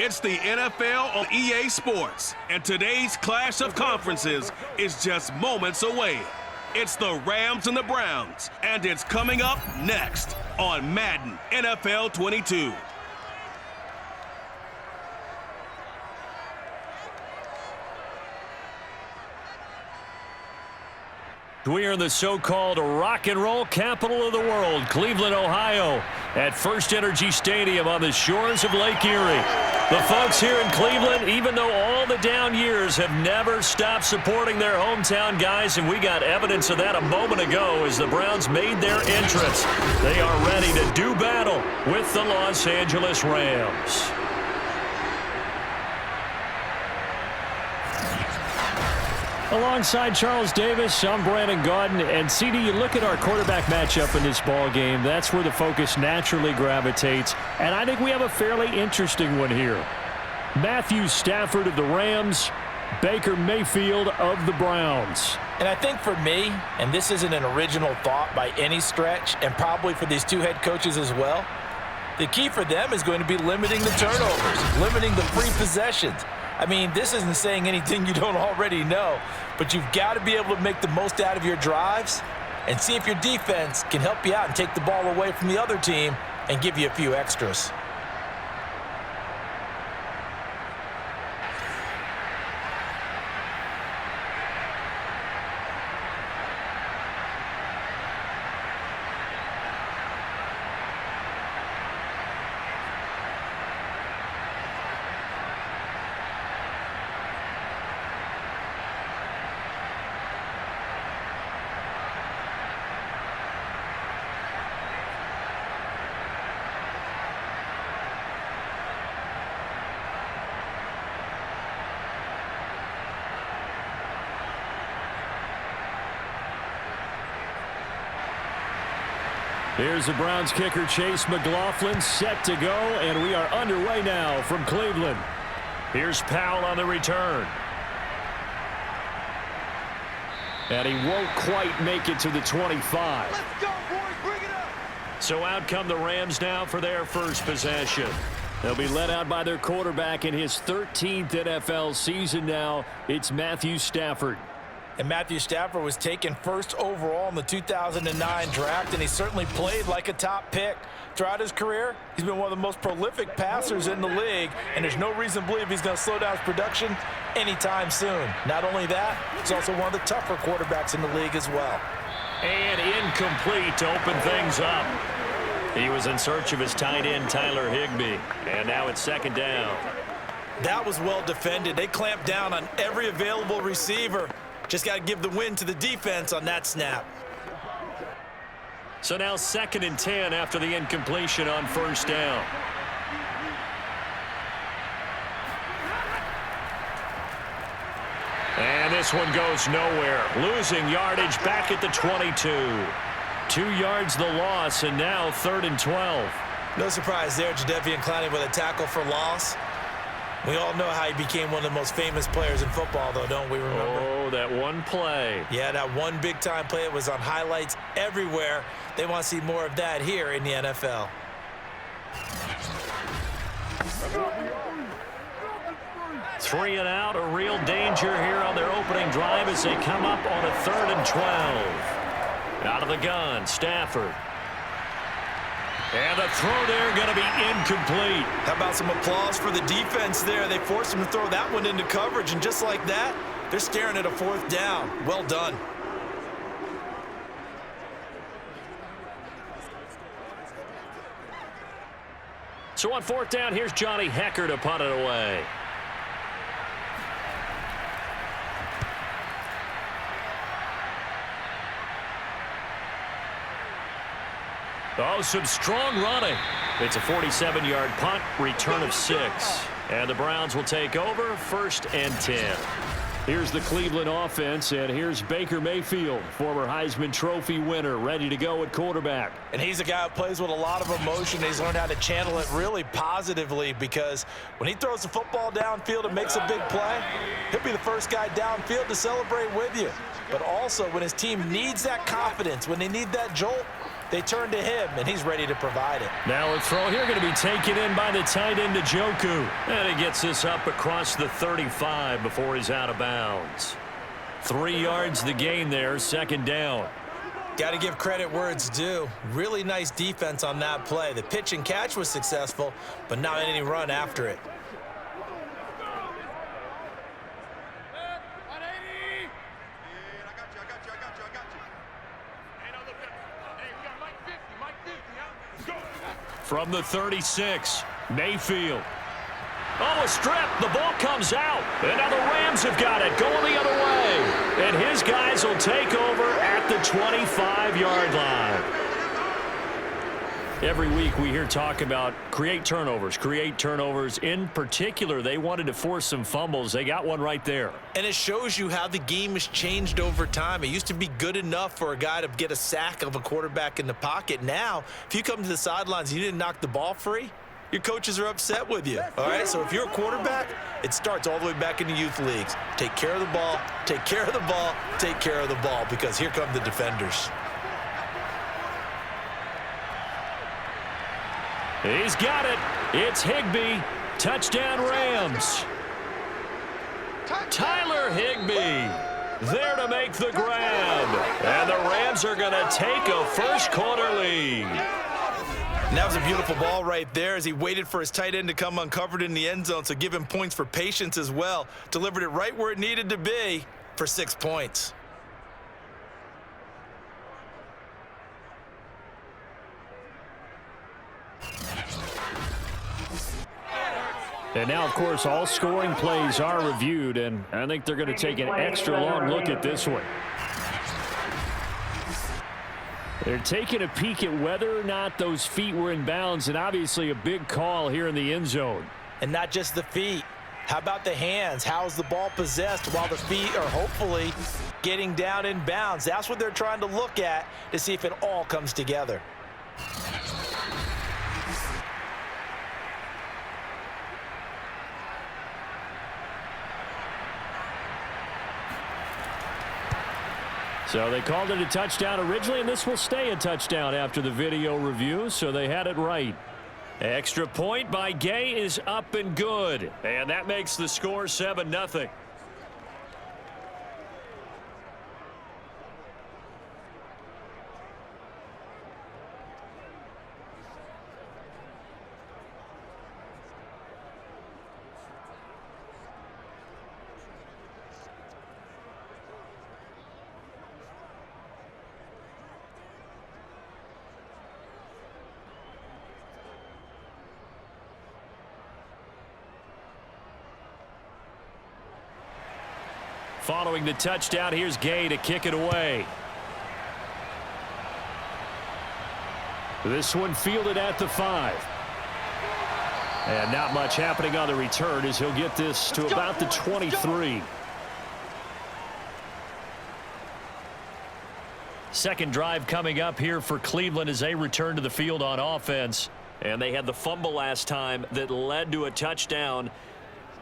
It's the NFL on EA Sports, and today's clash of conferences is just moments away. It's the Rams and the Browns, and it's coming up next on Madden NFL 22. We are in the so-called rock and roll capital of the world, Cleveland, Ohio, at First Energy Stadium on the shores of Lake Erie. The folks here in Cleveland, even though all the down years, have never stopped supporting their hometown guys, and we got evidence of that a moment ago as the Browns made their entrance. They are ready to do battle with the Los Angeles Rams. Alongside Charles Davis, I'm Brandon Gaudin, and CD, you look at our quarterback matchup in this ball game, that's where the focus naturally gravitates, and I think we have a fairly interesting one here. Matthew Stafford of the Rams, Baker Mayfield of the Browns. And I think for me, and this isn't an original thought by any stretch, and probably for these two head coaches as well, the key for them is going to be limiting the turnovers, limiting the free possessions. I mean, this isn't saying anything you don't already know, but you've got to be able to make the most out of your drives and see if your defense can help you out and take the ball away from the other team and give you a few extras. Here's the Browns kicker, Chase McLaughlin, set to go, and we are underway now from Cleveland. Here's Powell on the return. And he won't quite make it to the 25. Let's go, boys, bring it up. So out come the Rams now for their first possession. They'll be led out by their quarterback in his 13th NFL season now. It's Matthew Stafford. And Matthew Stafford was taken first overall in the 2009 draft, and he certainly played like a top pick. Throughout his career, he's been one of the most prolific passers in the league, and there's no reason to believe he's going to slow down his production anytime soon. Not only that, he's also one of the tougher quarterbacks in the league as well. And incomplete to open things up. He was in search of his tight end, Tyler Higbee, and now it's second down. That was well defended. They clamped down on every available receiver. Just got to give the win to the defense on that snap. So now 2nd and 10 after the incompletion on first down. And this one goes nowhere. Losing yardage back at the 22. 2 yards the loss, and now 3rd and 12. No surprise there, Jadeveon Clowney with a tackle for loss. We all know how he became one of the most famous players in football, though, don't we remember? Oh, that one play. Yeah, that one big-time play. It was on highlights everywhere. They want to see more of that here in the NFL. Three and out, a real danger here on their opening drive as they come up on a 3rd and 12. Out of the gun, Stafford. And the throw there going to be incomplete. How about some applause for the defense there? They forced him to throw that one into coverage, and just like that, they're staring at a 4th down. Well done. So on 4th down, here's Johnny Hecker to punt it away. Oh, some strong running. It's a 47-yard punt, return of 6. And the Browns will take over, 1st and 10. Here's the Cleveland offense, and here's Baker Mayfield, former Heisman Trophy winner, ready to go at quarterback. And he's a guy who plays with a lot of emotion. He's learned how to channel it really positively, because when he throws the football downfield and makes a big play, he'll be the first guy downfield to celebrate with you. But also, when his team needs that confidence, when they need that jolt, They turn to him, and he's ready to provide it. Now a throw here going to be taken in by the tight end, Njoku. And he gets this up across the 35 before he's out of bounds. 3 yards the gain there, second down. Got to give credit where it's due. Really nice defense on that play. The pitch and catch was successful, but not any run after it. From the 36, Mayfield. Oh, a strip. The ball comes out. And now the Rams have got it going the other way. And his guys will take over at the 25-yard line. Every week we hear talk about create turnovers. In particular, they wanted to force some fumbles. They got one right there. And it shows you how the game has changed over time. It used to be good enough for a guy to get a sack of a quarterback in the pocket. Now, if you come to the sidelines and you didn't knock the ball free, your coaches are upset with you. All right, so if you're a quarterback, it starts all the way back in the youth leagues. Take care of the ball, take care of the ball, take care of the ball, because here come the defenders. He's got it. It's Higbee. Touchdown Rams. Tyler Higbee there to make the grab. And the Rams are going to take a first-quarter lead. And that was a beautiful ball right there as he waited for his tight end to come uncovered in the end zone, so give him points for patience as well. Delivered it right where it needed to be for 6 points. And now, of course, all scoring plays are reviewed, and I think they're going to take an extra long look at this one. They're taking a peek at whether or not those feet were in bounds, and obviously a big call here in the end zone. And not just the feet. How about the hands? How's the ball possessed while the feet are hopefully getting down in bounds? That's what they're trying to look at to see if it all comes together. So they called it a touchdown originally, and this will stay a touchdown after the video review, so they had it right. Extra point by Gay is up and good, and that makes the score 7-0. Following the touchdown, here's Gay to kick it away. This one fielded at the 5. And not much happening on the return as he'll get this to about the 23. Second drive coming up here for Cleveland as they return to the field on offense. And they had the fumble last time that led to a touchdown.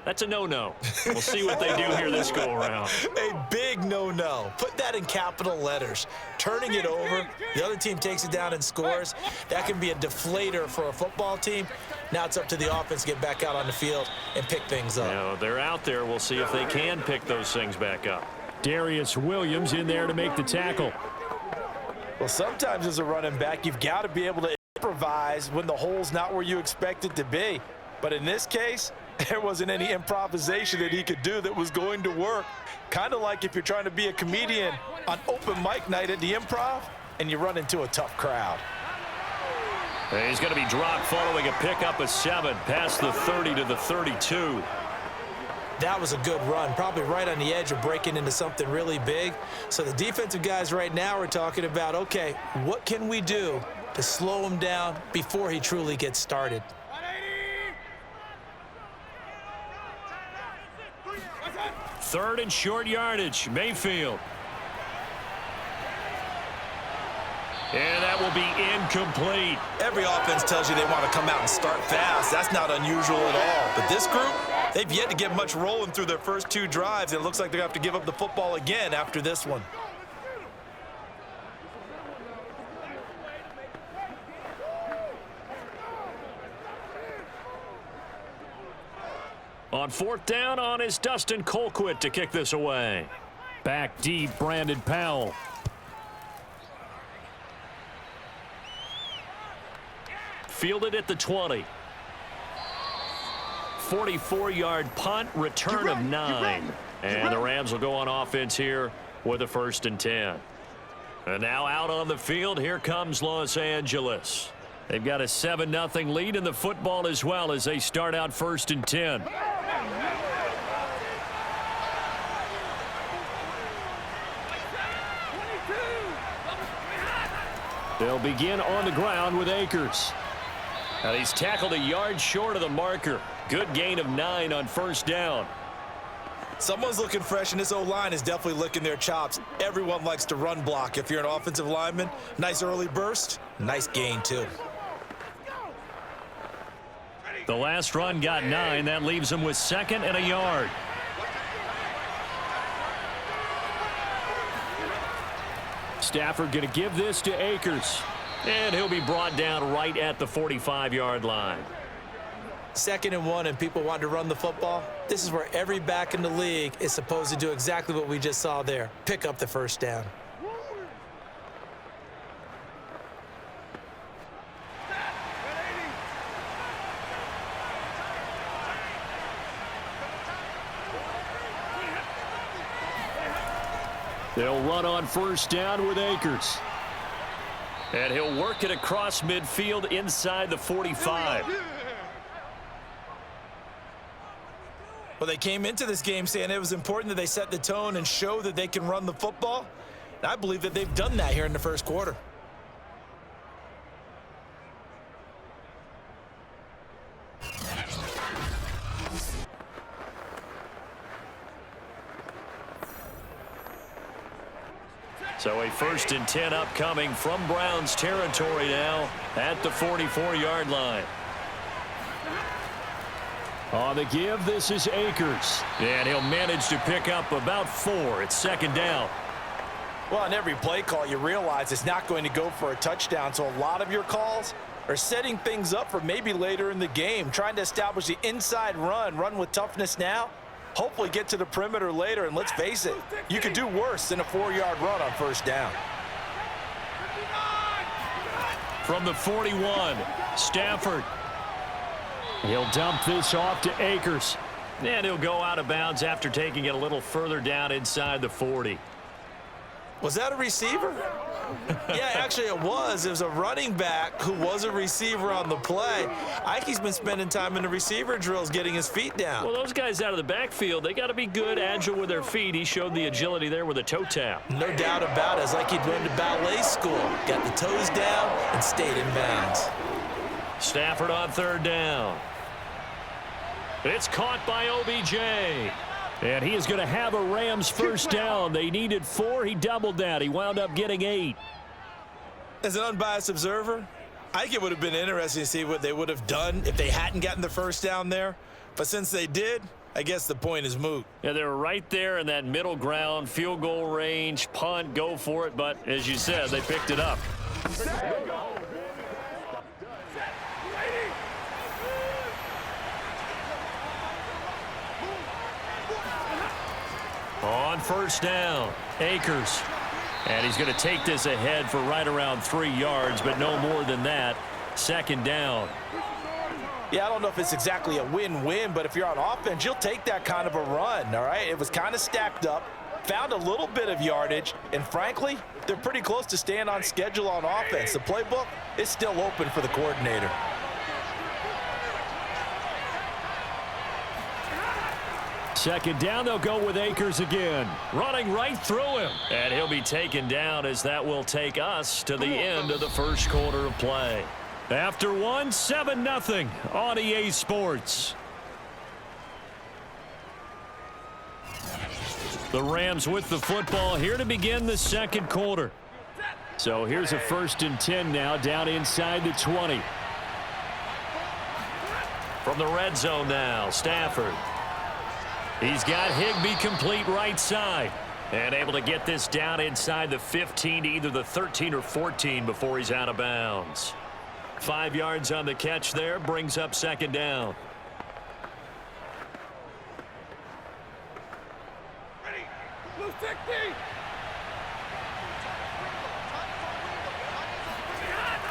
That's a no-no. We'll see what they do here this go-around. A big no-no. Put that in capital letters. Turning it over, the other team takes it down and scores. That can be a deflator for a football team. Now it's up to the offense to get back out on the field and pick things up. You know, they're out there. We'll see if they can pick those things back up. Darius Williams in there to make the tackle. Well, sometimes as a running back, you've got to be able to improvise when the hole's not where you expect it to be. But in this case, there wasn't any improvisation that he could do that was going to work. Kind of like if you're trying to be a comedian on open mic night at the Improv and you run into a tough crowd. And he's going to be dropped following a pickup of 7 past the 30 to the 32. That was a good run, probably right on the edge of breaking into something really big. So the defensive guys right now are talking about, okay, what can we do to slow him down before he truly gets started? Third and short yardage, Mayfield. And that will be incomplete. Every offense tells you they want to come out and start fast. That's not unusual at all. But this group, they've yet to get much rolling through their first 2 drives. And it looks like they're going to have to give up the football again after this one. On fourth down on is Dustin Colquitt to kick this away. Back deep, Brandon Powell. Fielded at the 20. 44-yard punt, return of 9. And the Rams will go on offense here with a 1st and 10. And now out on the field, here comes Los Angeles. They've got a 7-0 lead in the football as well as they start out 1st and 10. They'll begin on the ground with Akers. And he's tackled a yard short of the marker. Good gain of 9 on 1st down. Someone's looking fresh, and this O-line is definitely licking their chops. Everyone likes to run block. If you're an offensive lineman, nice early burst, nice gain too. The last run got 9. That leaves him with 2nd and a yard. Stafford going to give this to Akers. And he'll be brought down right at the 45-yard line. 2nd and 1, and people want to run the football. This is where every back in the league is supposed to do exactly what we just saw there. Pick up the 1st down. They'll run on 1st down with Akers. And he'll work it across midfield inside the 45. Well, they came into this game saying it was important that they set the tone and show that they can run the football. And I believe that they've done that here in the 1st quarter. So a 1st and 10 upcoming from Browns territory now at the 44-yard line. On the give, this is Akers. And he'll manage to pick up about 4. It's 2nd down. Well, on every play call, you realize it's not going to go for a touchdown. So a lot of your calls are setting things up for maybe later in the game, trying to establish the inside run with toughness now. Hopefully get to the perimeter later, and let's face it, you could do worse than a 4-yard run on 1st down. From the 41, Stafford. He'll dump this off to Akers. And he'll go out of bounds after taking it a little further down inside the 40. Was that a receiver? Yeah, actually it was. It was a running back who was a receiver on the play. Ike's been spending time in the receiver drills getting his feet down. Well, those guys out of the backfield, they got to be good, agile with their feet. He showed the agility there with a toe tap. No doubt about it. It's like he'd went to ballet school. Got the toes down and stayed in bounds. Stafford on 3rd down. It's caught by OBJ. And he is going to have a Rams 1st down. They needed 4. He doubled that. He wound up getting 8. As an unbiased observer, I think it would have been interesting to see what they would have done if they hadn't gotten the 1st down there. But since they did, I guess the point is moot. Yeah, they were right there in that middle ground, field goal range, punt, go for it. But as you said, they picked it up. On 1st down, Akers. And he's going to take this ahead for right around 3 yards, but no more than that. 2nd down. Yeah, I don't know if it's exactly a win-win, but if you're on offense, you'll take that kind of a run, all right? It was kind of stacked up, found a little bit of yardage, and frankly, they're pretty close to staying on schedule on offense. The playbook is still open for the coordinator. Second down, they'll go with Akers again. Running right through him. And he'll be taken down as that will take us to the end of the 1st quarter of play. After 1, 7-0 on EA Sports. The Rams with the football here to begin the 2nd quarter. So here's a 1st and 10 now down inside the 20. From the red zone now, Stafford. He's got Higbee complete right side. And able to get this down inside the 15 to either the 13 or 14 before he's out of bounds. 5 yards on the catch there, brings up 2nd down.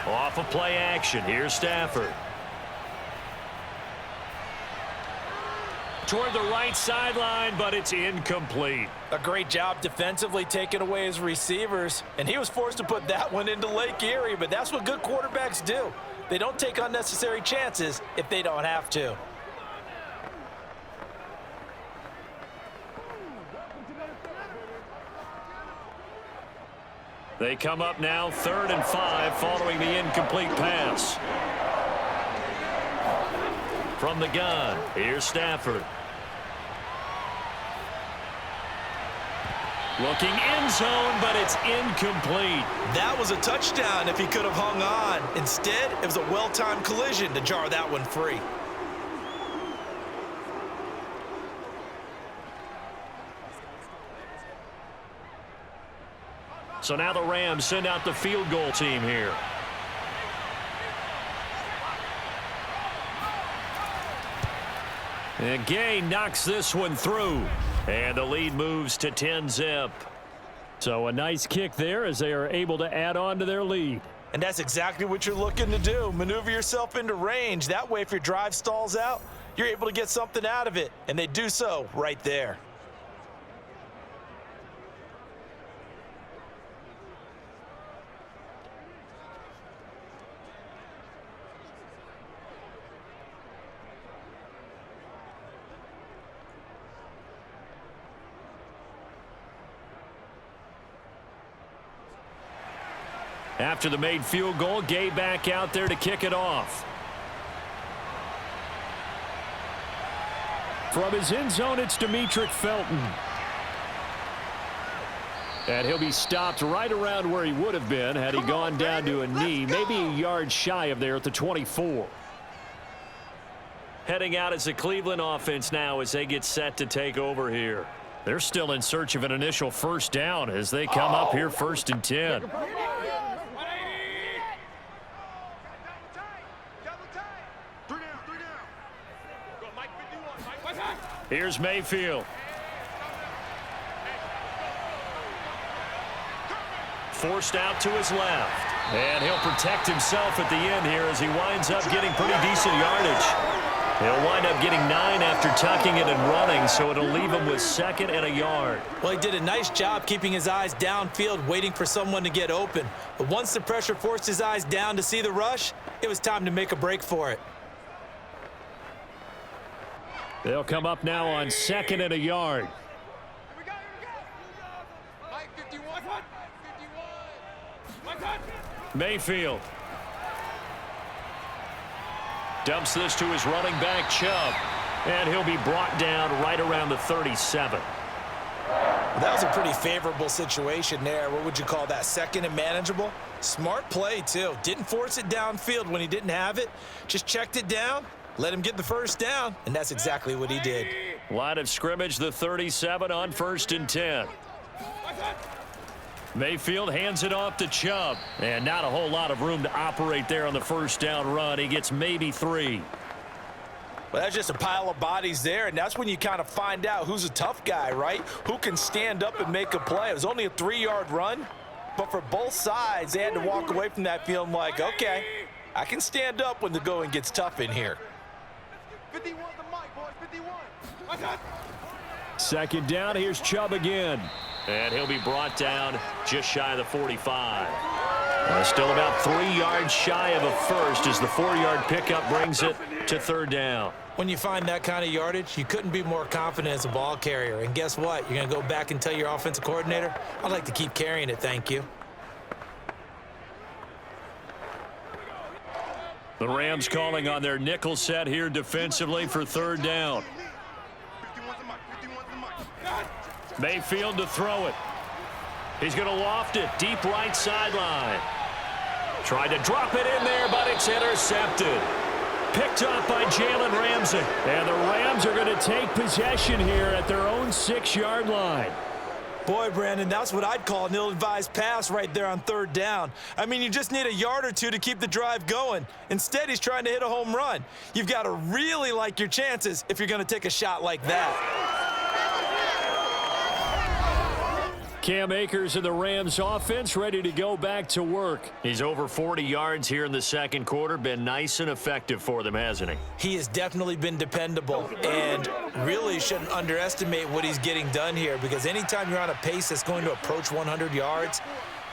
Off of play action. Here's Stafford. Toward the right sideline, but it's incomplete. A great job defensively taking away his receivers, and he was forced to put that one into Lake Erie, but that's what good quarterbacks do. They don't take unnecessary chances if they don't have to. They come up now 3rd and 5 following the incomplete pass. From the gun, here's Stafford. Looking end zone, but it's incomplete. That was a touchdown if he could have hung on. Instead, it was a well-timed collision to jar that one free. So now the Rams send out the field goal team here. And Gay knocks this one through. And the lead moves to 10-zip. So a nice kick there as they are able to add on to their lead. And that's exactly what you're looking to do. Maneuver yourself into range. That way, if your drive stalls out, you're able to get something out of it. And they do so right there. After the made field goal, Gay back out there to kick it off. From his end zone, it's Demetric Felton. And he'll be stopped right around where he would have been had he gone down to a knee, maybe a yard shy of there at the 24. Heading out as the Cleveland offense now as they get set to take over here. They're still in search of an initial first down as they come up here 1st and 10. Here's Mayfield. Forced out to his left. And he'll protect himself at the end here as he winds up getting pretty decent yardage. He'll wind up getting 9 after tucking it and running, so it'll leave him with 2nd and a yard. Well, he did a nice job keeping his eyes downfield, waiting for someone to get open. But once the pressure forced his eyes down to see the rush, it was time to make a break for it. They'll come up now on 2nd and a yard. Mayfield. Dumps this to his running back, Chubb. And he'll be brought down right around the 37. Well, that was a pretty favorable situation there. What would you call that? 2nd and manageable? Smart play, too. Didn't force it downfield when he didn't have it. Just checked it down. Let him get the first down, and that's exactly what he did. Line of scrimmage, the 37 on 1st and 10. Mayfield hands it off to Chubb. And not a whole lot of room to operate there on the first down run. He gets maybe 3. Well, that's just a pile of bodies there, and that's when you kind of find out who's a tough guy, right? Who can stand up and make a play. It was only a 3-yard run, but for both sides, they had to walk away from that feeling like, okay, I can stand up when the going gets tough in here. 51 the mic, boys, 51. 2nd down, here's Chubb again. And he'll be brought down just shy of the 45. Still about 3 yards shy of a first as the 4-yard pickup brings it to 3rd down. When you find that kind of yardage, you couldn't be more confident as a ball carrier. And guess what? You're going to go back and tell your offensive coordinator, I'd like to keep carrying it, thank you. The Rams calling on their nickel set here defensively for 3rd down. Mayfield to throw it. He's going to loft it deep right sideline. Tried to drop it in there, but it's intercepted. Picked up by Jalen Ramsey. And the Rams are going to take possession here at their own 6-yard line. Boy, Brandon, that's what I'd call an ill-advised pass right there on 3rd down. I mean, you just need a yard or two to keep the drive going. Instead, he's trying to hit a home run. You've got to really like your chances if you're going to take a shot like that. Cam Akers and the Rams offense ready to go back to work. He's over 40 yards here in the second quarter. Been nice and effective for them, hasn't he? He has definitely been dependable and really shouldn't underestimate what he's getting done here, because anytime you're on a pace that's going to approach 100 yards,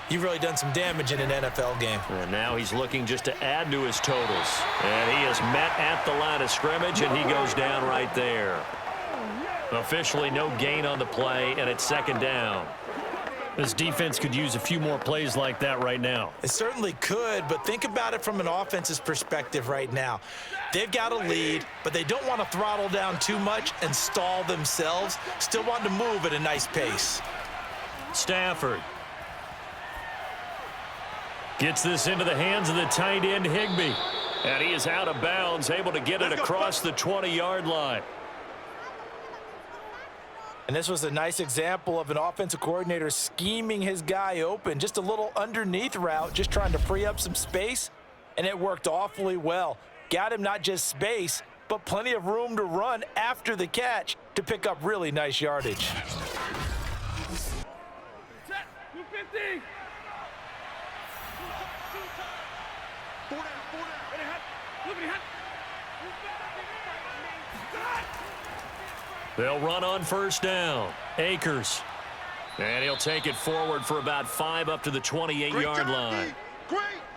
you've really done some damage in an NFL game. And now he's looking just to add to his totals. And he is met at the line of scrimmage, and he goes down right there. Officially no gain on the play, and it's second down. This defense could use a few more plays like that right now. It certainly could, but think about it from an offense's perspective right now. They've got a lead, but they don't want to throttle down too much and stall themselves. Still want to move at a nice pace. Stafford gets this into the hands of the tight end, Higbee. And he is out of bounds, able to get it across the 20-yard line. And this was a nice example of an offensive coordinator scheming his guy open. Just a little underneath route, just trying to free up some space, and it worked awfully well. Got him not just space, but plenty of room to run after the catch to pick up really nice yardage. Set. 250. 4 down. Ready, hot. Look at hot. They'll run on first down. Akers. And he'll take it forward for about 5 up to the 28-yard line.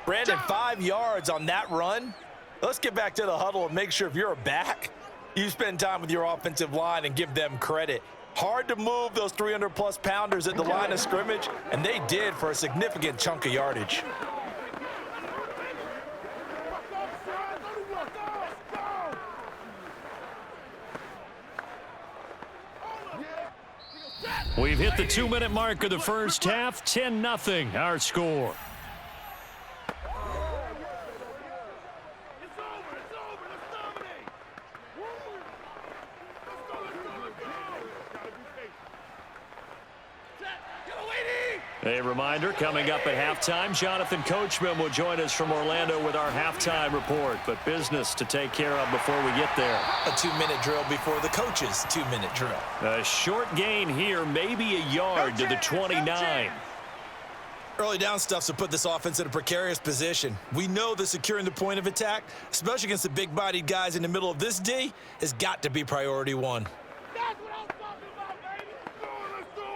Brandon, 5 yards on that run. Let's get back to the huddle and make sure if you're a back, you spend time with your offensive line and give them credit. Hard to move those 300-plus pounders at the line of scrimmage, and they did for a significant chunk of yardage. We've hit the 2-minute mark of the first half. 10-0 our score. It's over. Let's dominate. Let's go. Gotta be patient. Set. Get a lady. A reminder, coming up at halftime, Jonathan Coachman will join us from Orlando with our halftime report. But business to take care of before we get there. A 2-minute drill before the coach's 2-minute drill. A short gain here, maybe a yard to the 29. Early down stuffs will put this offense in a precarious position. We know that securing the point of attack, especially against the big-bodied guys in the middle of this D, has got to be priority one. That's what I'm talking about, baby. Let's do it.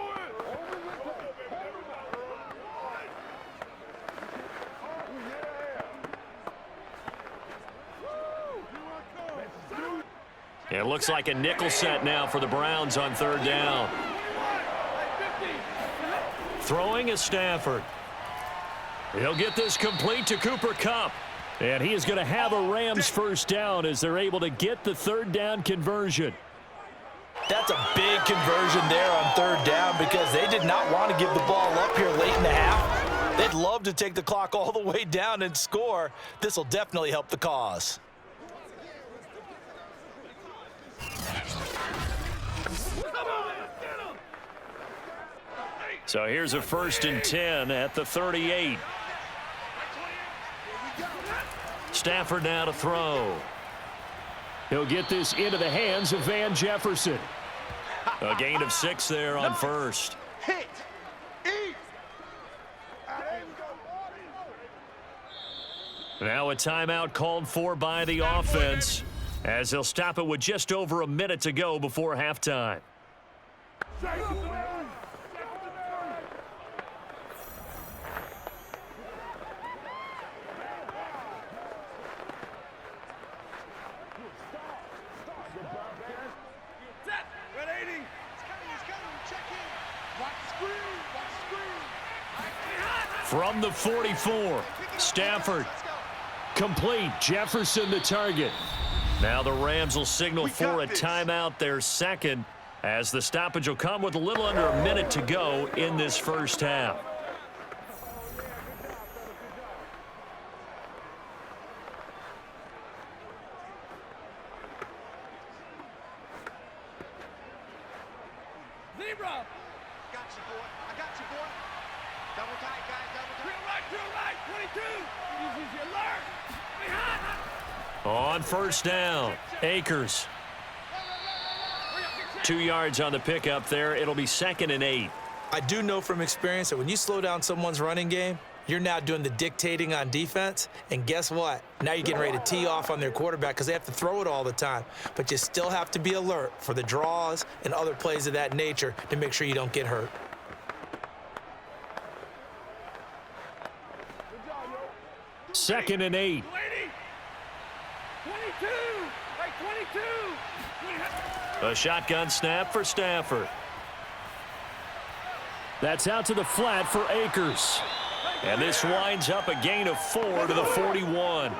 It looks like a nickel set now for the Browns on third down. Throwing is Stafford. He'll get this complete to Cooper Kupp. And he is going to have a Rams first down as they're able to get the third down conversion. That's a big conversion there on third down because they did not want to give the ball up here late in the half. They'd love to take the clock all the way down and score. This will definitely help the cause. So here's a 1st and 10 at the 38. Stafford now to throw. He'll get this into the hands of Van Jefferson. A gain of 6 there on first. Hit. Eat. Now a timeout called for by the offense as they'll stop it with just over a minute to go before halftime. From the 44, Stafford. Complete. Jefferson the target. Now the Rams will signal for a timeout, their second, as the stoppage will come with a little under a minute to go in this first half. Zebra. Got you, boy. I got you, boy. Double tight, guys. Double tight. Drill right. 22. Use your alert. On first down, Akers. 2 yards on the pickup there. It'll be 2nd and 8. I do know from experience that when you slow down someone's running game, you're now doing the dictating on defense, and guess what? Now you're getting ready to tee off on their quarterback because they have to throw it all the time. But you still have to be alert for the draws and other plays of that nature to make sure you don't get hurt. Second and 8. 22! Right, 22! A shotgun snap for Stafford. That's out to the flat for Akers. And this winds up a gain of 4 to the 41.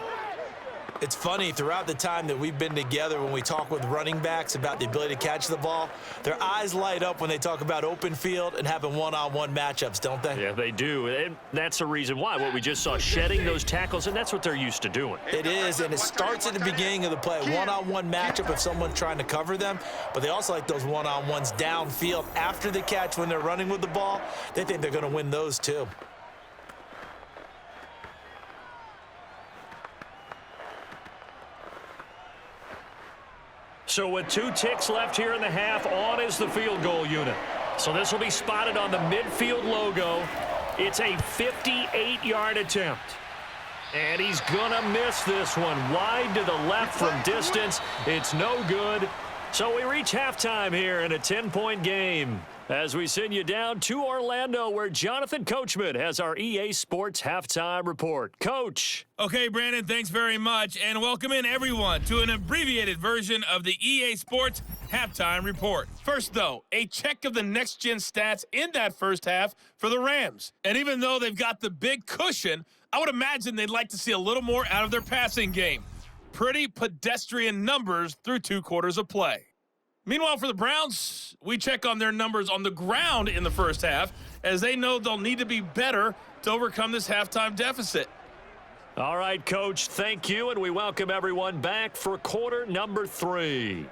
It's funny, throughout the time that we've been together, when we talk with running backs about the ability to catch the ball, their eyes light up when they talk about open field and having one-on-one matchups, don't they? Yeah, they do. And that's the reason why. What we just saw, shedding those tackles, and that's what they're used to doing. It is, and it starts at the beginning of the play. One-on-one matchup if someone's trying to cover them, but they also like those one-on-ones downfield after the catch when they're running with the ball. They think they're going to win those too. So with 2 ticks left here in the half, on is the field goal unit. So this will be spotted on the midfield logo. It's a 58-yard attempt. And he's going to miss this one. Wide to the left from distance. It's no good. So we reach halftime here in a 10-point game as we send you down to Orlando, where Jonathan Coachman has our EA Sports halftime report. Coach. Okay, Brandon, thanks very much, and welcome in everyone to an abbreviated version of the EA Sports halftime report. First, though, a check of the next-gen stats in that first half for the Rams. And even though they've got the big cushion, I would imagine they'd like to see a little more out of their passing game. Pretty pedestrian numbers through 2 quarters of play. Meanwhile, for the Browns, we check on their numbers on the ground in the first half, as they know they'll need to be better to overcome this halftime deficit. All right, Coach, thank you, and we welcome everyone back for quarter number 3.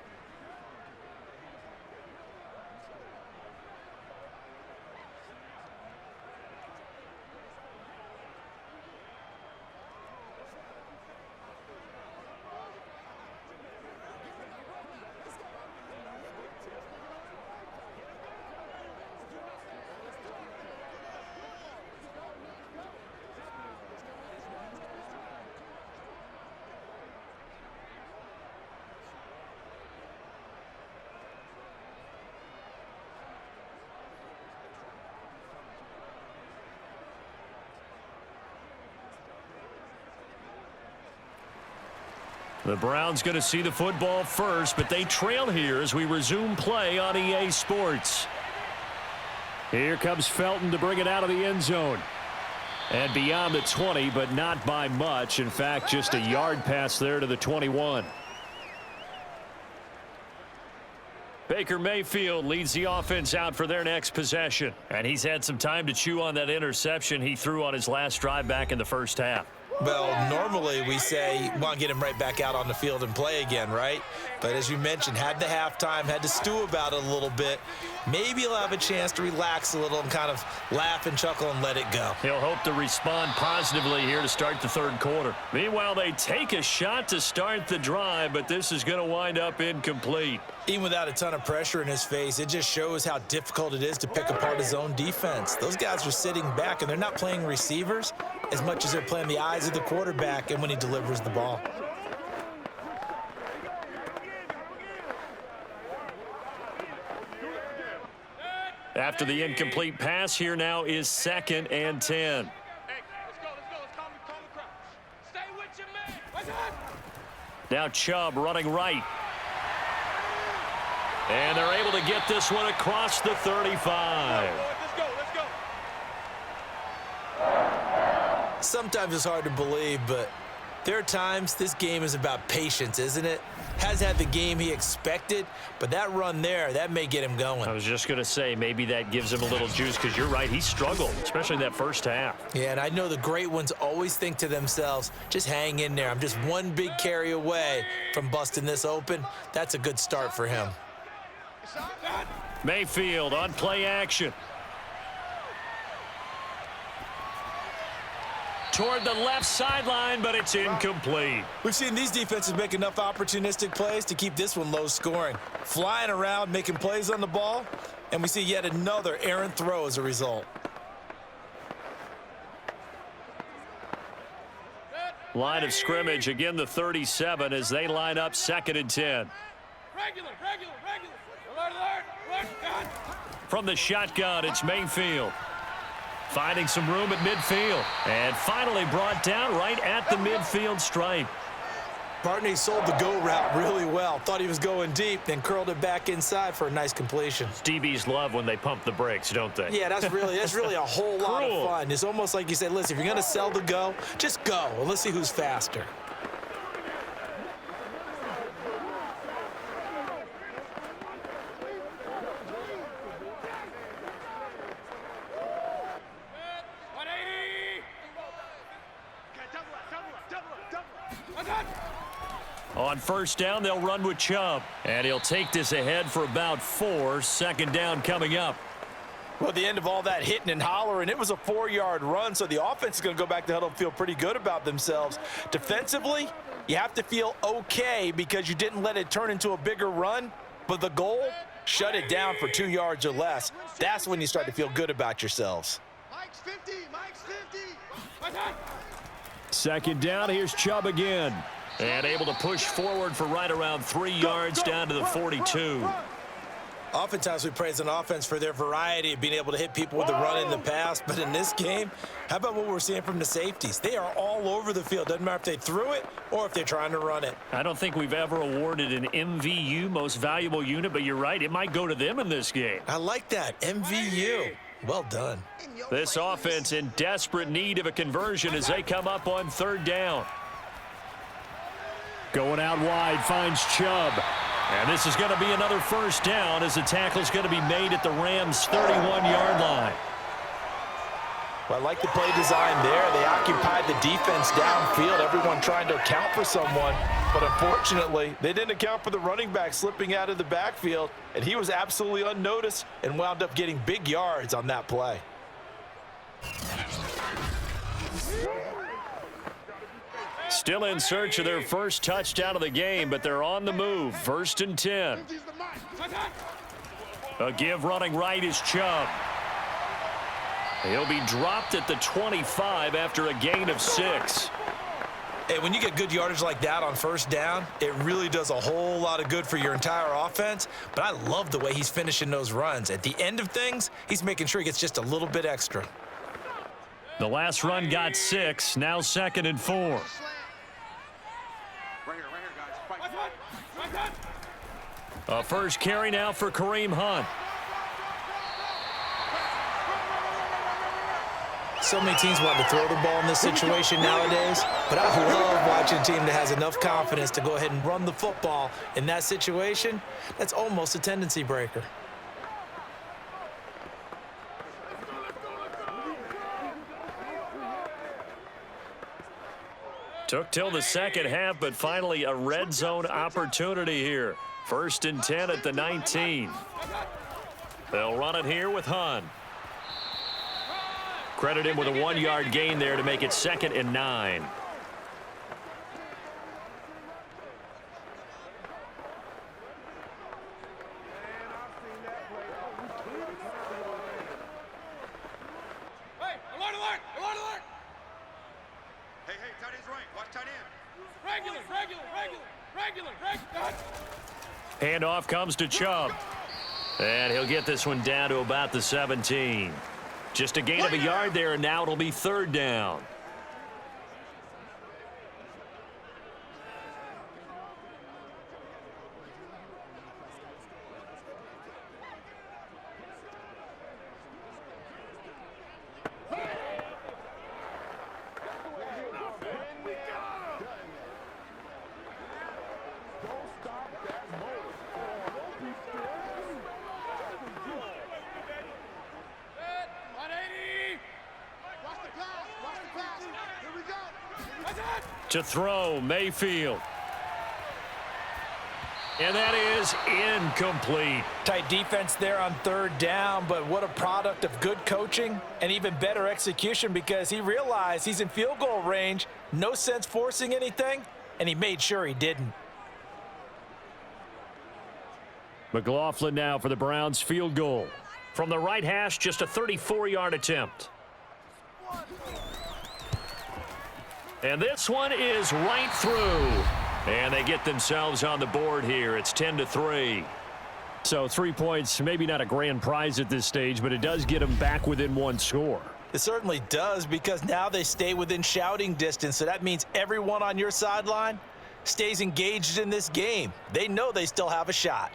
The Browns going to see the football first, but they trail here as we resume play on EA Sports. Here comes Felton to bring it out of the end zone. And beyond the 20, but not by much. In fact, just a yard pass there to the 21. Baker Mayfield leads the offense out for their next possession. And he's had some time to chew on that interception he threw on his last drive back in the first half. Well, normally we say want to get him right back out on the field and play again, right? But as you mentioned, had the halftime, had to stew about it a little bit. Maybe he'll have a chance to relax a little and kind of laugh and chuckle and let it go. He'll hope to respond positively here to start the third quarter. Meanwhile, they take a shot to start the drive, but this is going to wind up incomplete. Even without a ton of pressure in his face, it just shows how difficult it is to pick apart his own defense. Those guys are sitting back, and they're not playing receivers as much as they're playing the eyes of the quarterback and when he delivers the ball. After the incomplete pass, here now is 2nd and 10. Hey, let's go. Let's calm the crowd. Stay with your man. What's up? Now Chubb running right. And they're able to get this one across the 35. Let's go. Sometimes it's hard to believe, but there are times this game is about patience, isn't it? Has had the game he expected, but that run there, that may get him going. I was just going to say, maybe that gives him a little juice, because you're right, he struggled, especially in that first half. Yeah, and I know the great ones always think to themselves, just hang in there. I'm just one big carry away from busting this open. That's a good start for him. Mayfield on play action. toward the left sideline, but it's incomplete. We've seen these defenses make enough opportunistic plays to keep this one low scoring. Flying around, making plays on the ball, and we see yet another errant throw as a result. Line of scrimmage, again the 37 as they line up 2nd and 10. Regular. Alert. From the shotgun, it's Mayfield. Finding some room at midfield. And finally brought down right at the midfield stripe. Barney sold the go route really well. Thought he was going deep, then curled it back inside for a nice completion. DBs love when they pump the brakes, don't they? Yeah, that's really a whole lot of fun. It's almost like you say, listen, if you're going to sell the go, just go. And let's see who's faster. On first down, they'll run with Chubb. And he'll take this ahead for about 4. 2nd down coming up. Well, at the end of all that hitting and hollering, it was a 4-yard run, so the offense is going to go back to huddle and feel pretty good about themselves. Defensively, you have to feel okay because you didn't let it turn into a bigger run, but the goal, shut it down for 2 yards or less. That's when you start to feel good about yourselves. Mike's 50. 2nd down, here's Chubb again. And able to push forward for right around 3 yards down to the 42. Oftentimes we praise an offense for their variety of being able to hit people with the run in the past, but in this game, how about what we're seeing from the safeties? They are all over the field. Doesn't matter if they threw it or if they're trying to run it. I don't think we've ever awarded an MVU, most valuable unit, but you're right, it might go to them in this game. I like that, MVU. Well done. This offense in desperate need of a conversion as they come up on 3rd down. Going out wide, finds Chubb. And this is going to be another 1st down as the tackle's going to be made at the Rams' 31-yard line. Well, I like the play design there. They occupied the defense downfield, everyone trying to account for someone. But unfortunately, they didn't account for the running back slipping out of the backfield, and he was absolutely unnoticed and wound up getting big yards on that play. Still in search of their first touchdown of the game, but they're on the move. 1st and 10. A give running right is Chubb. He'll be dropped at the 25 after a gain of 6. Hey, when you get good yardage like that on 1st down, it really does a whole lot of good for your entire offense. But I love the way he's finishing those runs. At the end of things, he's making sure he gets just a little bit extra. The last run got 6, now 2nd and 4. A first carry now for Kareem Hunt. So many teams want to throw the ball in this situation nowadays, but I love watching a team that has enough confidence to go ahead and run the football in that situation. That's almost a tendency breaker. Took till the 2nd half, but finally a red zone opportunity here. 1st and 10 at the 19. They'll run it here with Hunt. Credit him with a 1-yard gain there to make it 2nd and 9. Handoff comes to Chubb. And he'll get this one down to about the 17. Just a gain of a yard there, and now it'll be 3rd down. To throw, Mayfield. And that is incomplete. Tight defense there on third down, but what a product of good coaching and even better execution because he realized he's in field goal range, no sense forcing anything, and he made sure he didn't. McLaughlin now for the Browns field goal. From the right hash, just a 34-yard attempt. And this one is right through. And they get themselves on the board here. It's 10-3. So 3 points, maybe not a grand prize at this stage, but it does get them back within one score. It certainly does because now they stay within shouting distance. So that means everyone on your sideline stays engaged in this game. They know they still have a shot.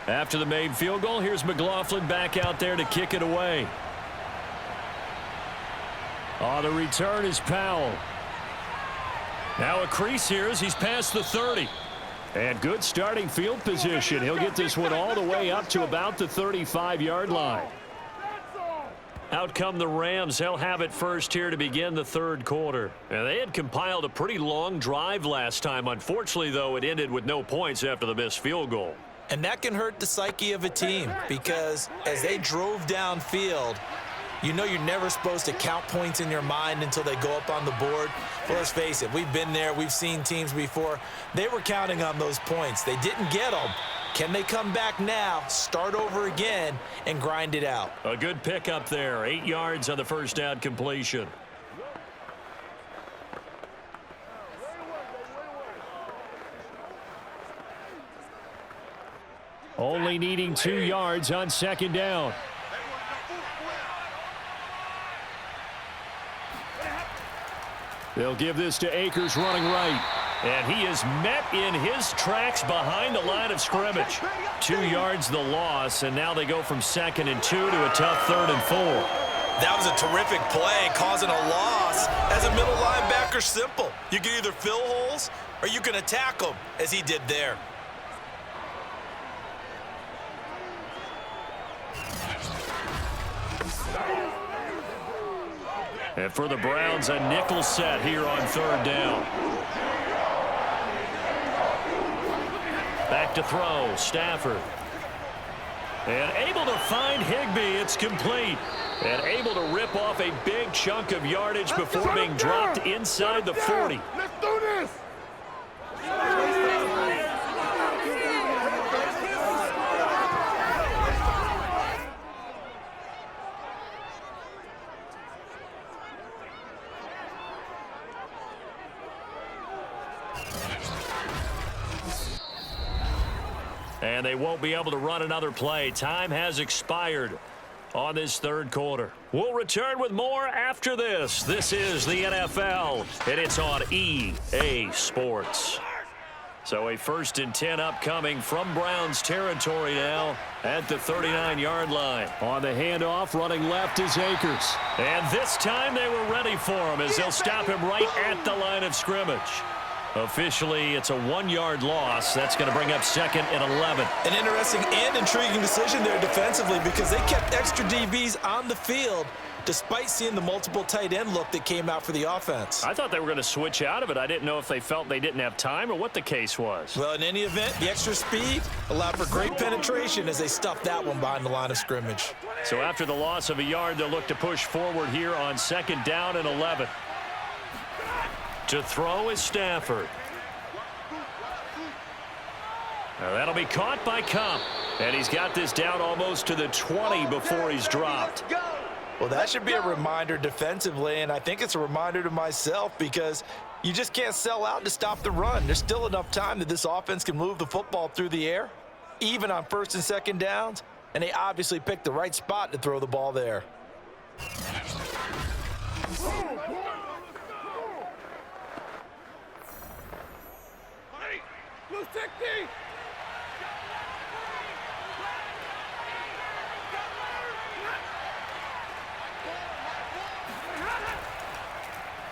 After the made field goal, here's McLaughlin back out there to kick it away. The return is Powell. Now a crease here as he's past the 30. And good starting field position. He'll get this one all the way up to about the 35-yard line. Out come the Rams. They'll have it first here to begin the third quarter. And they had compiled a pretty long drive last time. Unfortunately, though, it ended with no points after the missed field goal. And that can hurt the psyche of a team because as they drove downfield, you know you're never supposed to count points in your mind until they go up on the board. Well, let's face it, we've been there. We've seen teams before. They were counting on those points. They didn't get them. Can they come back now, start over again, and grind it out? A good pickup there. 8 yards on the first down completion. Only needing 2 yards on second down. They'll give this to Akers running right. And he is met in his tracks behind the line of scrimmage. 2 yards the loss, and now they go from 2nd and 2 to a tough 3rd and 4. That was a terrific play, causing a loss. As a middle linebacker, simple. You can either fill holes or you can attack them, as he did there. And for the Browns, a nickel set here on 3rd down. Back to throw, Stafford. And able to find Higbee, it's complete. And able to rip off a big chunk of yardage before being dropped inside the 40. Let's do this! And they won't be able to run another play. Time has expired on this 3rd quarter. We'll return with more after this. This is the NFL, and it's on EA Sports. So a 1st and 10 upcoming from Browns territory now at the 39-yard line. On the handoff, running left is Akers. And this time they were ready for him as they'll stop him right at the line of scrimmage. Officially, it's a 1-yard loss. That's going to bring up 2nd and 11. An interesting and intriguing decision there defensively because they kept extra DBs on the field despite seeing the multiple tight end look that came out for the offense. I thought they were going to switch out of it. I didn't know if they felt they didn't have time or what the case was. Well, in any event, the extra speed allowed for great penetration as they stuffed that one behind the line of scrimmage. So after the loss of a yard, they'll look to push forward here on 2nd down and 11. To throw is Stafford. Now that'll be caught by Cup. And he's got this down almost to the 20 before he's dropped. Well, that should be a reminder defensively, and I think it's a reminder to myself because you just can't sell out to stop the run. There's still enough time that this offense can move the football through the air, even on 1st and 2nd downs, and they obviously picked the right spot to throw the ball there.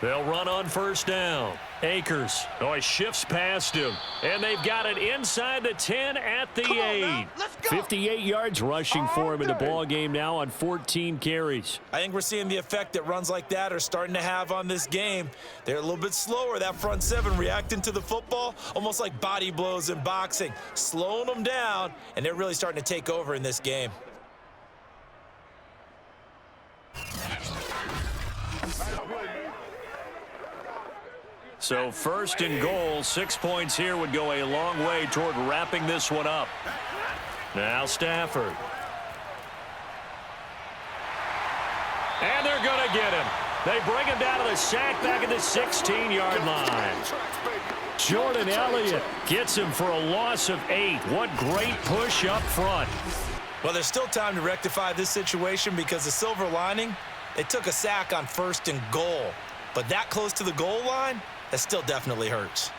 They'll run on 1st down. Akers. Oh, he shifts past him. And they've got it inside the 10 at the 8. 58 yards rushing for him in the ball game now on 14 carries. I think we're seeing the effect that runs like that are starting to have on this game. They're a little bit slower, that front seven reacting to the football, almost like body blows in boxing, slowing them down, and they're really starting to take over in this game. So first and goal, 6 points here would go a long way toward wrapping this one up. Now Stafford. And they're going to get him. They bring him down to the sack back at the 16-yard line. Jordan Elliott gets him for a loss of 8. What great push up front. Well, there's still time to rectify this situation because the silver lining, they took a sack on first and goal. But that close to the goal line, that still definitely hurts.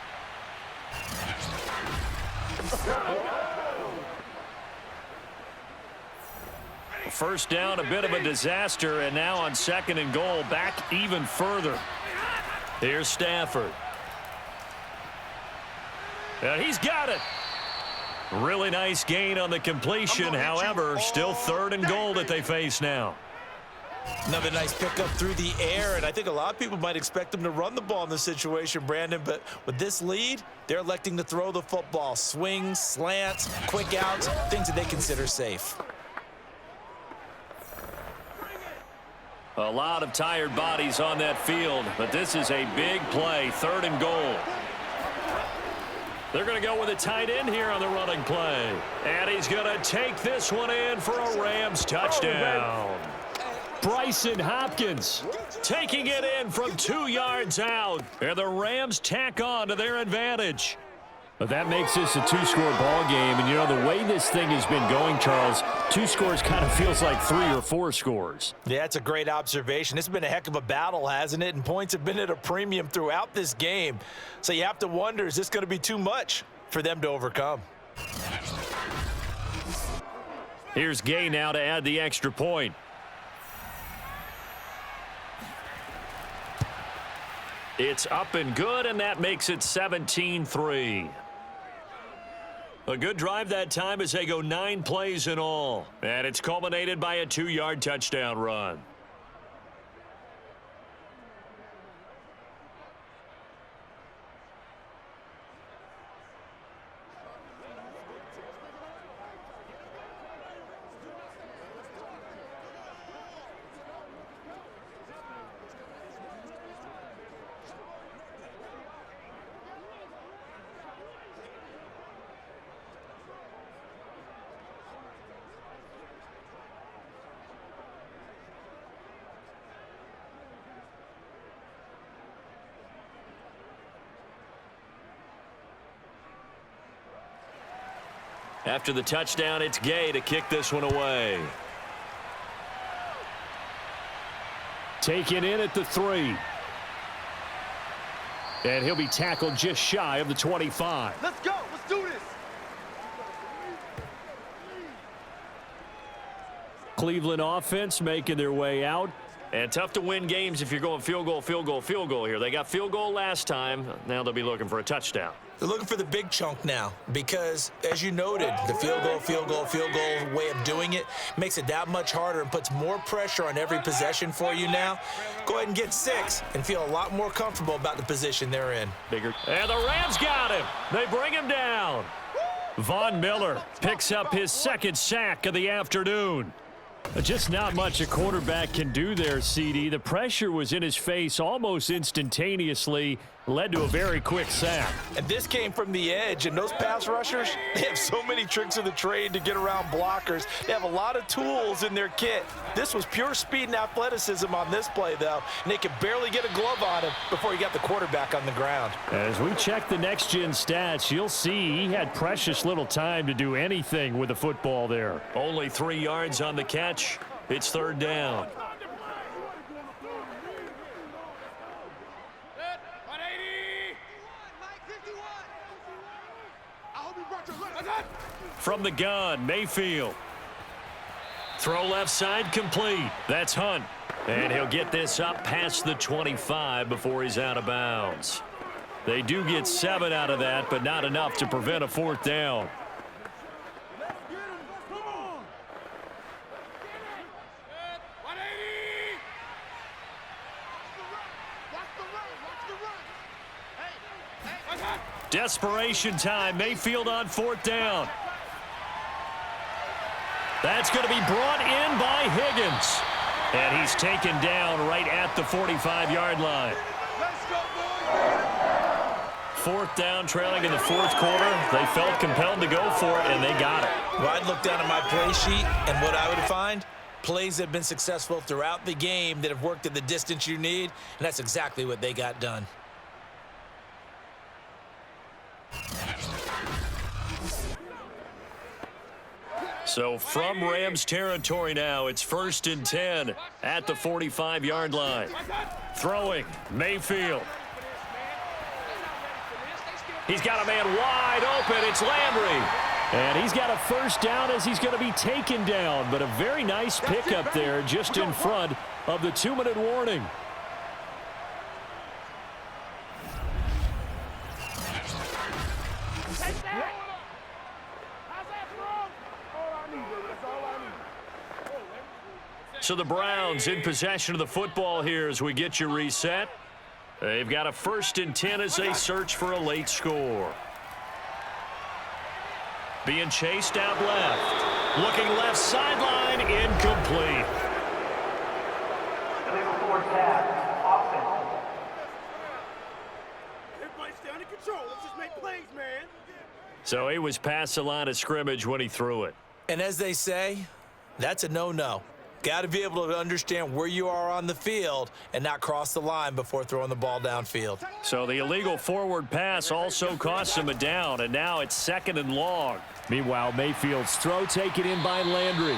First down, a bit of a disaster, and now on second and goal, back even further. Here's Stafford. And he's got it. Really nice gain on the completion. However, still third and goal that they face now. Another nice pickup through the air, and I think a lot of people might expect them to run the ball in this situation, Brandon, but with this lead, they're electing to throw the football. Swings, slants, quick outs, things that they consider safe. A lot of tired bodies on that field, but this is a big play, third and goal. They're going to go with a tight end here on the running play. And he's going to take this one in for a Rams touchdown. Bryson Hopkins taking it in from 2 yards out. And the Rams tack on to their advantage. But that makes this a two-score ball game. And, you know, the way this thing has been going, Charles, 2 scores kind of feels like 3 or 4 scores. Yeah, that's a great observation. It's been a heck of a battle, hasn't it? And points have been at a premium throughout this game. So you have to wonder, is this going to be too much for them to overcome? Here's Gay now to add the extra point. It's up and good, and that makes it 17-3. A good drive that time as they go 9 plays in all. And it's culminated by a 2-yard touchdown run. After the touchdown, it's Gay to kick this one away. Taken in at the 3. And he'll be tackled just shy of the 25. Let's go. Let's do this. Cleveland offense making their way out. And tough to win games if you're going field goal, field goal, field goal here. They got field goal last time. Now they'll be looking for a touchdown. They're looking for the big chunk now because, as you noted, the field goal way of doing it makes it that much harder and puts more pressure on every possession for you now. Go ahead and get 6 and feel a lot more comfortable about the position they're in. Bigger. And the Rams got him. They bring him down. Von Miller picks up his 2nd sack of the afternoon. Just not much a quarterback can do there, CD. The pressure was in his face almost instantaneously, led to a very quick sack. And this came from the edge, and those pass rushers, they have so many tricks of the trade to get around blockers. They have a lot of tools in their kit. This was pure speed and athleticism on this play, though, and they could barely get a glove on him before he got the quarterback on the ground. As we check the next-gen stats, you'll see he had precious little time to do anything with the football there. Only 3 yards on the catch. It's 3rd down. From the gun, Mayfield. Throw left side complete. That's Hunt. And he'll get this up past the 25 before he's out of bounds. They do get 7 out of that, but not enough to prevent a 4th down. Desperation time. Mayfield on 4th down. That's going to be brought in by Higgins. And he's taken down right at the 45-yard line. 4th down, trailing in the 4th quarter. They felt compelled to go for it, and they got it. Well, I'd look down at my play sheet, and what I would find, plays that have been successful throughout the game that have worked at the distance you need, and that's exactly what they got done. So from Rams territory now, it's 1st and 10 at the 45-yard line. Throwing, Mayfield. He's got a man wide open. It's Landry. And he's got a 1st down as he's going to be taken down. But a very nice pickup there just in front of the 2-minute warning. So the Browns in possession of the football here as we get you reset. They've got a 1st and 10 as they search for a late score. Being chased out left. Looking left sideline, incomplete. Everybody stay under control. Let's just make plays, man. So he was past the line of scrimmage when he threw it. And as they say, that's a no-no. Got to be able to understand where you are on the field and not cross the line before throwing the ball downfield. So the illegal forward pass also cost him a down, and now it's 2nd and long. Meanwhile, Mayfield's throw taken in by Landry.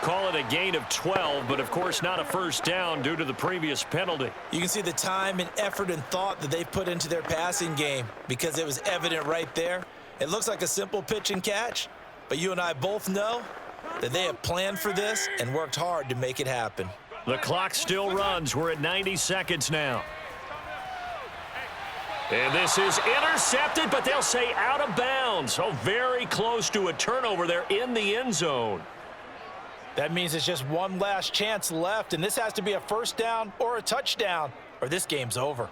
Call it a gain of 12, but of course not a 1st down due to the previous penalty. You can see the time and effort and thought that they've put into their passing game because it was evident right there. It looks like a simple pitch and catch, but you and I both know that they have planned for this and worked hard to make it happen. The clock still runs. We're at 90 seconds now. And this is intercepted, but they'll say out of bounds. Oh, very close to a turnover there in the end zone. That means it's just one last chance left, and this has to be a 1st down or a touchdown, or this game's over.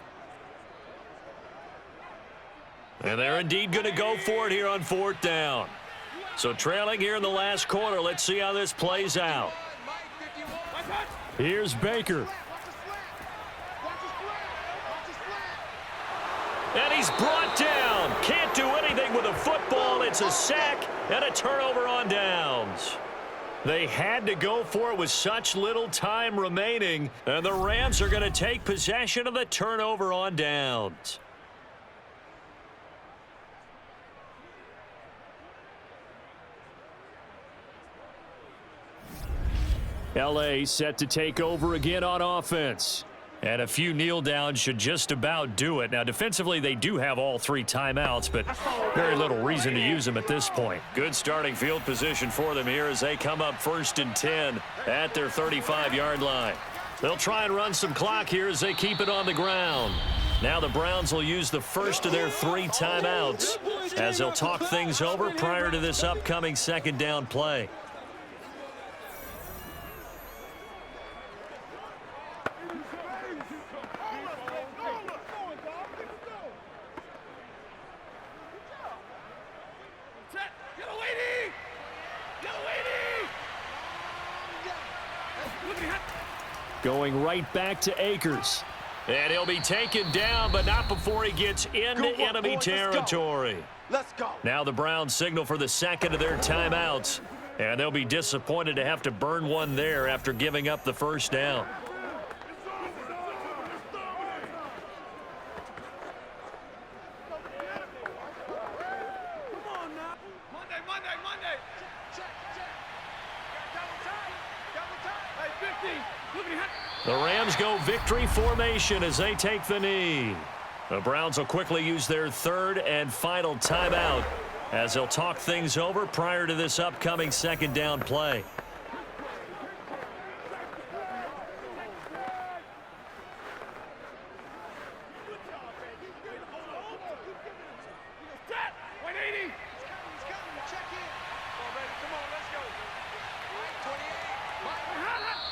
And they're indeed going to go for it here on 4th down. So trailing here in the last quarter, let's see how this plays out. Here's Baker. And he's brought down. Can't do anything with a football. It's a sack and a turnover on downs. They had to go for it with such little time remaining, and the Rams are going to take possession of the turnover on downs. L.A. set to take over again on offense. And a few kneel downs should just about do it. Now, defensively, they do have all 3 timeouts, but very little reason to use them at this point. Good starting field position for them here as they come up 1st and 10 at their 35-yard line. They'll try and run some clock here as they keep it on the ground. Now the Browns will use the first of their 3 timeouts as they'll talk things over prior to this upcoming 2nd down play. Going right back to Akers. And he'll be taken down, but not before he gets into enemy territory. Let's go. Now the Browns signal for the 2nd of their timeouts. And they'll be disappointed to have to burn one there after giving up the 1st down. Monday. Check. Double time. Hey, 50. The Rams go victory formation as they take the knee. The Browns will quickly use their 3rd and final timeout as they'll talk things over prior to this upcoming 2nd down play.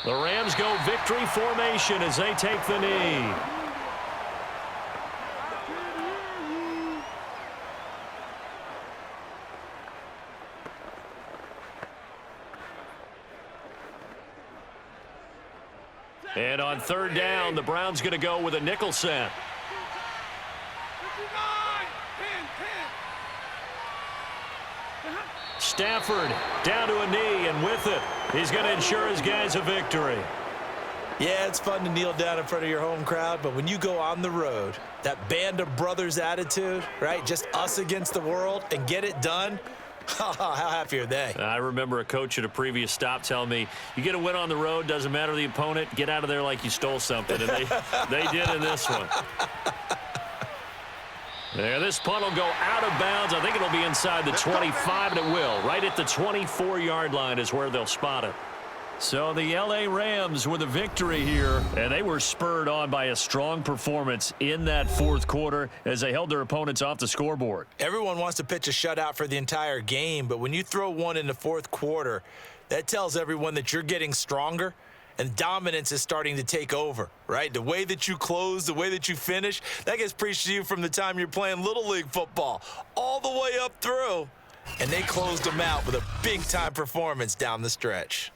The Rams go victory formation as they take the knee. And on third down, the Browns going to go with a nickel set. Stafford down to a knee, and with it, he's going to ensure his guys a victory. Yeah, it's fun to kneel down in front of your home crowd, but when you go on the road, that band of brothers attitude, right, just us against the world, and get it done, how happy are they? I remember a coach at a previous stop telling me, you get a win on the road, doesn't matter the opponent, get out of there like you stole something, and they did in this one. There, this punt will go out of bounds. I think it'll be inside the 25, and it will. Right at the 24-yard line is where they'll spot it. So the L.A. Rams with a victory here, and they were spurred on by a strong performance in that fourth quarter as they held their opponents off the scoreboard. Everyone wants to pitch a shutout for the entire game, but when you throw one in the fourth quarter, that tells everyone that you're getting stronger and dominance is starting to take over, right? The way that you close, the way that you finish, that gets preached to you from the time you're playing Little League football all the way up through. And they closed them out with a big-time performance down the stretch.